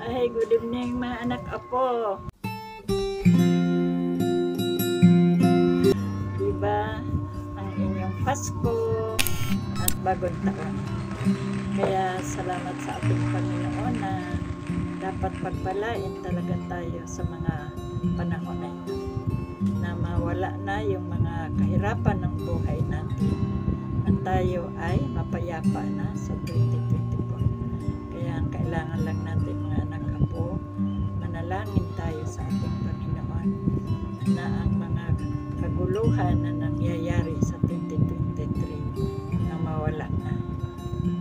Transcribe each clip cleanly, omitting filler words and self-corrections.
Ay, good evening mga anak apo. Diba ang inyong Pasko at bagong taon. Kaya salamat sa ating Panginoon na dapat pagpalain talaga tayo sa mga panahon na ito. Na mawala na yung mga kahirapan ng buhay natin. At tayo ay mapayapa na sa 2024. Kaya ang kailangan lang natin mga anak apo, manalangin tayo sa ating Panginoon na ang mga kaguluhan na nangyayari sa 2023 na mawala na.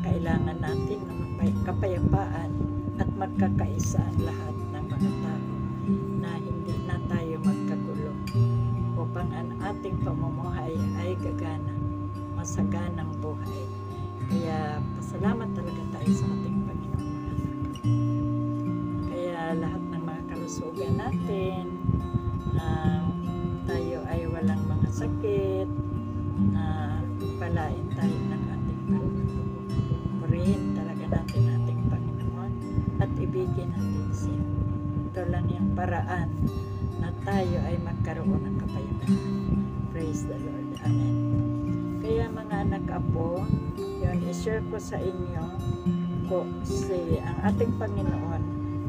Kailangan natin ng kapayapaan at magkakaisa ang lahat ng mga tao na hindi na tayo magkagulo upang ang ating pamumuhay ay gagana, masaganang buhay. Kaya pasalamat talaga tayo sa ating Panginoon. Kaya lahat ng mga kalusugan natin, tayo ay walang mga sakit, palain tayo ng ating Panginoon. Purihin talaga natin ating Panginoon at ibigin natin siya. Ito lang yung paraan na tayo ay magkaroon ng kapayapaan. Praise the Lord. Amen. Kaya mga anak apo, yun, i-share ko sa inyo ang ating Panginoon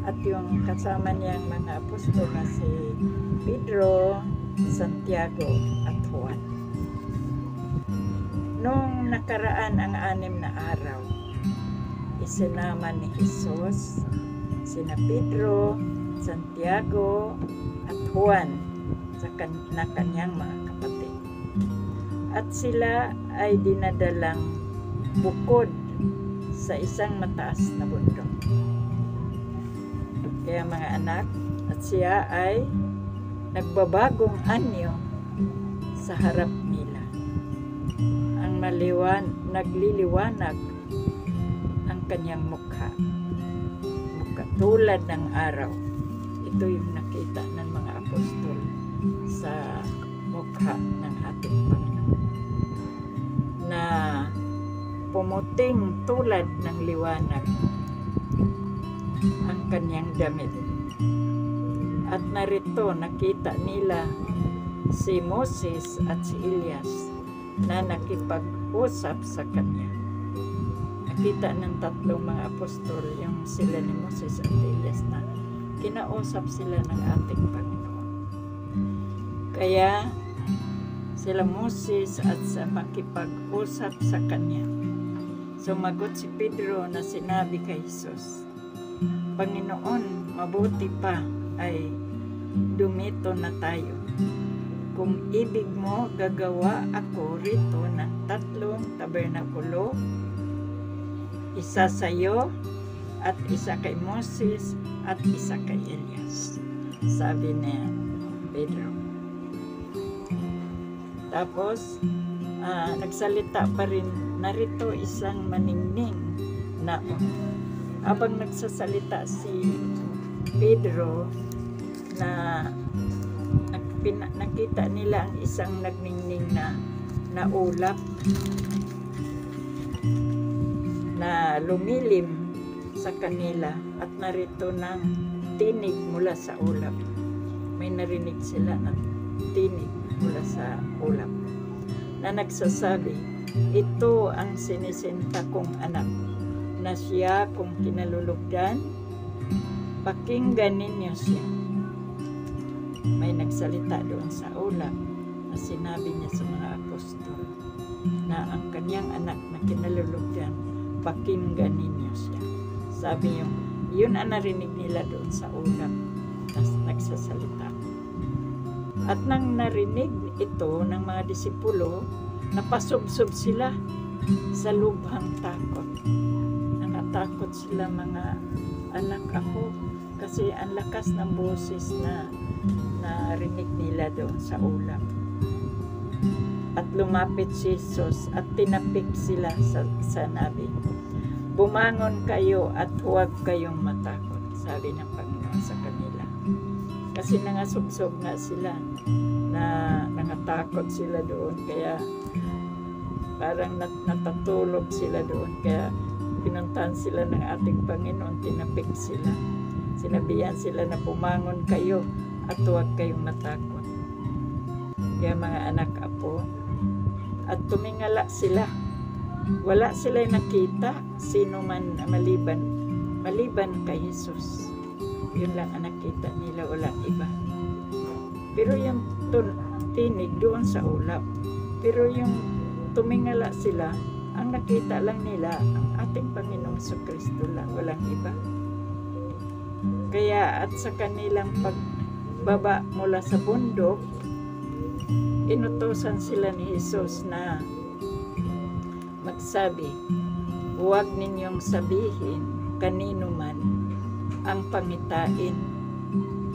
at yung kasama niyang mga apostol na si Pedro, Santiago at Juan. Nung nakaraan ang 6 na araw, isinama ni Jesus sina Pedro, Santiago at Juan sa kanyang mga kapatid. At sila ay dinadalang bukod sa isang mataas na bundok. Kaya mga anak, at siya ay nagbabagong anyo sa harap nila. Ang nagliliwanag ang kanyang mukha tulad ng araw. Ito yung nakita ng mga apostol sa mukha ng ating Panginoon, na pumuting tulad ng liwanag ang kanyang damit. At narito nakita nila si Moses at si Elias na nakipag-usap sa kanya. Nakita ng tatlong mga apostol yung sila ni Moses at Elias na kinausap sila ng ating Panginoon. Kaya sila Moses at sa makipag-usap sa kanya. Sumagot si Pedro na sinabi kay Jesus, Panginoon, mabuti pa ay dumito na tayo. Kung ibig mo, gagawa ako rito ng 3 tabernakulo, isa sa iyo at isa kay Moses at isa kay Elias. Sabi ni Pedro. Tapos, nagsalita pa rin, narito isang maningning na habang nagsasalita si Pedro na nakita nila ang isang nagningning na ulap na lumilim sa kanila at narito ng tinig mula sa ulap. May narinig sila ng tinig mula sa ulap na nagsasabi, ito ang sinisinta kong anak na siya kung kinalulugdan, pakinggan ninyo siya. May nagsalita doon sa ulap na sinabi niya sa mga apostol na ang kanyang anak na kinalulugdan, pakinggan ninyo siya. Sabi yun ang narinig nila doon sa ulap na nagsasalita. At nang narinig ito ng mga disipulo, napasubsob sila sa lubhang takot. Nakatakot sila mga anak ako kasi ang lakas ng boses na narinig nila doon sa ulap. At lumapit si Jesus at tinapik sila sa nabi. Bumangon kayo at huwag kayong matakot, sabi ng Panginoon sa kanila. Kasi nangasubsob nga sila na nangatakot sila doon, kaya parang natatulog sila doon, kaya pinuntahan sila ng ating Panginoon, tinapik sila. Sinabihan sila na bumangon kayo at huwag kayong matakot. Kaya mga anak apo, at tumingala sila. Wala sila nakita sino man maliban kay Jesus. Yun lang ang nakita nila, wala iba. Pero yung tinig doon sa ulap. Pero yung tumingala sila, ang nakita lang nila ang ating Panginoong Kristo lang, walang iba. Kaya at sa kanilang pagbaba mula sa bundok, inutusan sila ni Jesus na magsabi, huwag ninyong sabihin kanino man ang pangitain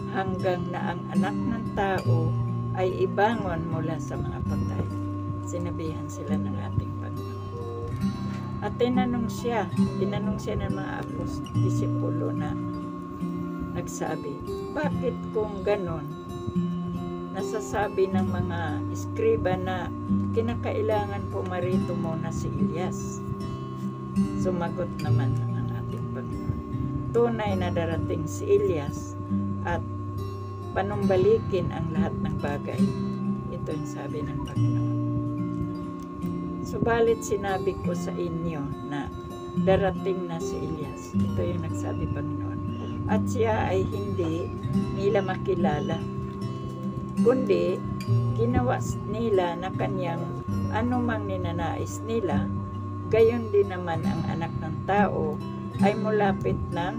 hanggang na ang anak ng tao ay ibangon mula sa mga patay. Sinabihan sila ng ating Panginoon. At tinanong siya ng mga disipulo na nagsabi, bakit kung ganon, nasasabi ng mga eskriba na kinakailangan pumarito muna si Elias? Sumagot naman ang ating Panginoon, tunay na darating si Elias at panumbalikin ang lahat ng bagay. Ito yung sabi ng Panginoon. Subalit sinabi ko sa inyo na darating na si Elias. Ito yung nagsabi Panginoon. At siya ay hindi nila makilala, kundi ginawa nila na kanyang anumang ninanais nila. Gayon din naman ang anak ng tao ay mulapit ng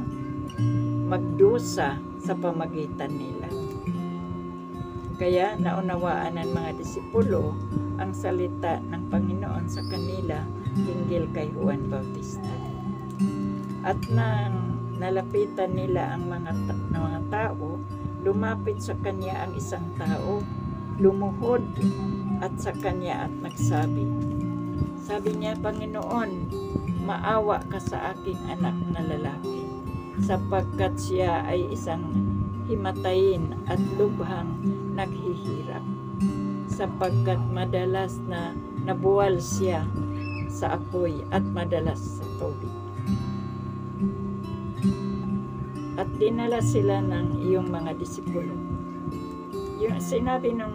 magdusa sa pamagitan nila. Kaya naunawaan ng mga disipulo ang salita ng Panginoon sa kanila hinggil kay Juan Bautista. At nang nalapitan nila ang mga tao, lumapit sa kanya ang isang tao, lumuhod at sa kanya at nagsabi. Sabi niya, Panginoon, maawa ka sa aking anak na lalaki, sapagkat siya ay isang himatayin at lubhang naghihirap, sapagkat madalas na nabuwal siya sa apoy at madalas sa tubig. At dinala sila ng iyong mga disipulo. Yung sinabi ng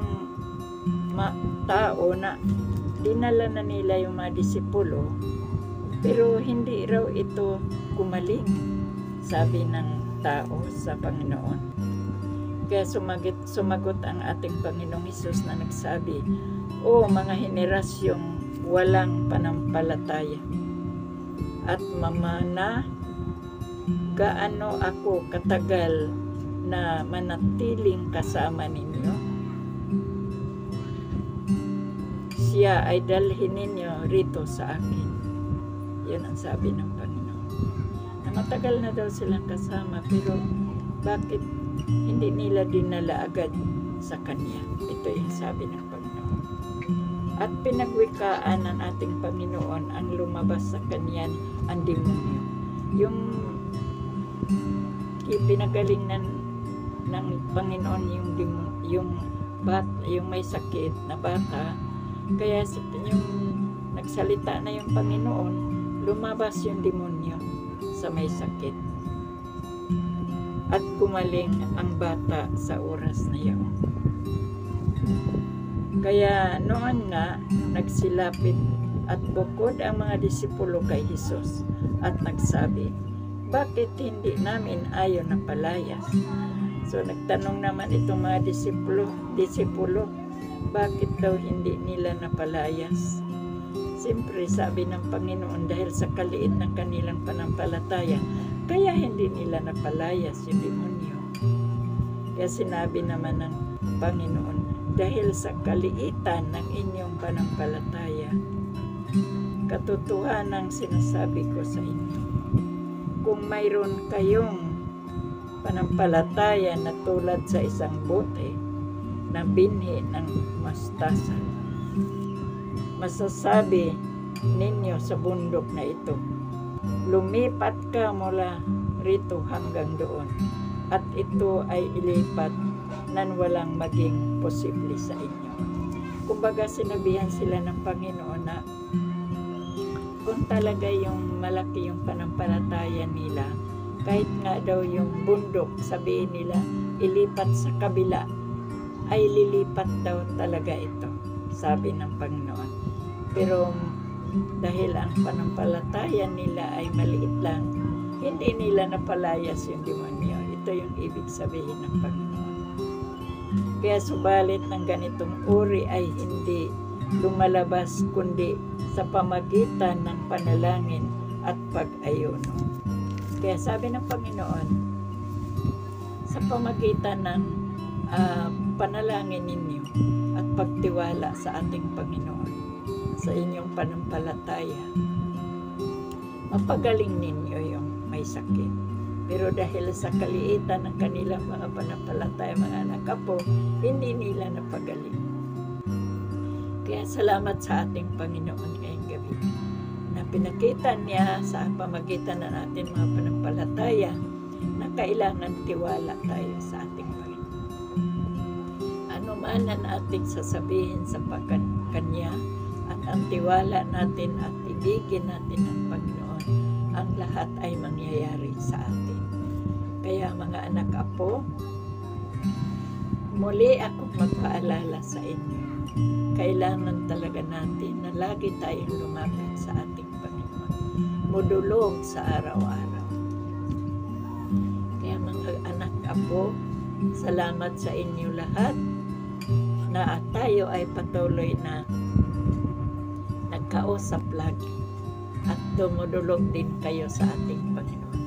tao na dinala na nila yung mga disipulo, pero hindi raw ito gumaling, sabi ng tao sa Panginoon. Kaya sumagot ang ating Panginoong Hesus na nagsabi, o mga henerasyong walang panampalataya at mamana, gaano ako katagal na manatiling kasama ninyo? Siya ay dalhin ninyo rito sa akin. Yun ang sabi ng Panginoon. Na matagal na daw silang kasama, pero bakit hindi nila dinala agad sa Kanya? Ito yung sabi ng Panginoon. At pinagwikaan ng ating Panginoon ang lumabas sa Kanya ang demonyo. Yung ipinagaling ng Panginoon yung may sakit na bata, kaya yung nagsalita na yung Panginoon, lumabas yung demonyo sa may sakit at gumaling ang bata sa oras na yun. Kaya noon nga nagsilapit at bukod ang mga disipulo kay Jesus at nagsabi, bakit hindi namin ayaw na palayas? So nagtanong naman itong mga disipulo, bakit daw hindi nila napalayas? Siyempre sabi ng Panginoon, dahil sa kaliit ng kanilang panampalataya, kaya hindi nila napalayas yung demonyo. Kaya sinabi naman ng Panginoon, dahil sa kaliitan ng inyong panampalataya, katotohanan ang sinasabi ko sa inyo. Kung mayroon kayong panampalataya na tulad sa isang bote na binhi ng mustasa, masasabi ninyo sa bundok na ito, lumipat ka mula rito hanggang doon, at ito ay ilipat nan walang maging posible sa inyo. Kumbaga sinabihan sila ng Panginoon na kung talaga yung malaki yung panampalataya nila, Kahit nga daw yung bundok, sabihin nila, ilipat sa kabila, ay lilipat daw talaga ito, sabi ng Panginoon. Pero dahil ang panampalataya nila ay maliit lang, hindi nila napalayas yung demonyo. Ito yung ibig sabihin ng Panginoon. Kaya subalit ng ganitong uri ay hindi lumalabas kundi sa pamagitan ng panalangin at pag-ayuno. Kaya sabi ng Panginoon, sa pamagitan ng panalangin ninyo at pagtiwala sa ating Panginoon, sa inyong panampalataya, mapagaling ninyo yung may sakit. Pero dahil sa kaliitan ng kanilang mga panampalataya, mga anak apo, hindi nila napagaling. Kaya salamat sa ating Panginoon ngayong gabi na pinakita niya sa pamagitan ng ating mga panampalataya na kailangan tiwala tayo sa ating Panginoon. Ano man ang ating sasabihin sa Kanya at ang tiwala natin at ibigin natin ang Panginoon, ang lahat ay mangyayari sa atin. Kaya mga anak apo, muli akong magpaalala sa inyo. Kailangan talaga natin na lagi tayong lumapit sa ating Panginoon. Mudulog sa araw-araw. Kaya mga anak apo, salamat sa inyo lahat na tayo ay patuloy na nagkausap lagi at dumudulog din kayo sa ating Panginoon.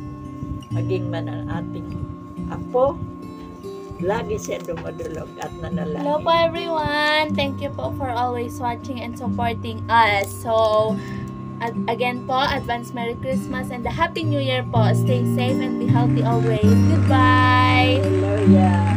Maging man ang ating apo, lagi siya dumudulog at nanalangin. Hello po everyone! Thank you po for always watching and supporting us. So, again po, advance Merry Christmas and a Happy New Year po. Stay safe and be healthy always. Goodbye! Hallelujah!